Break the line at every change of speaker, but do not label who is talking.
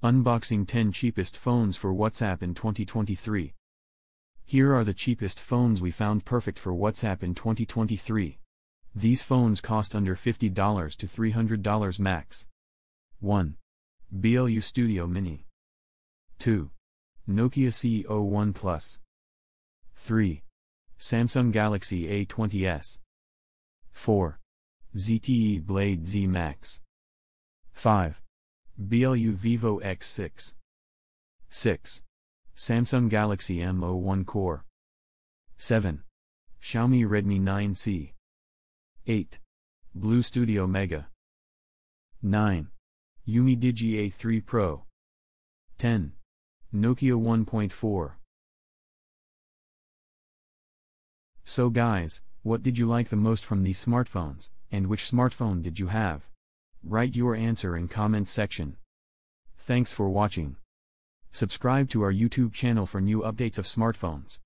Unboxing 10 cheapest phones for WhatsApp in 2023. Here are the cheapest phones we found perfect for WhatsApp in 2023. These phones cost under $50 to $300 max. 1. BLU Studio Mini. 2. Nokia C01 Plus. 3. Samsung Galaxy A20s. 4. ZTE Blade Z Max. 5. BLU Vivo X6. 6. Samsung Galaxy M01 Core. 7. Xiaomi Redmi 9C. 8. Blu Studio Mega. 9. UMIDIGI A3 Pro. 10. Nokia 1.4. So guys, what did you like the most from these smartphones, and which smartphone did you have? Write your answer in comments section. Thanks for watching. Subscribe to our YouTube channel for new updates of smartphones.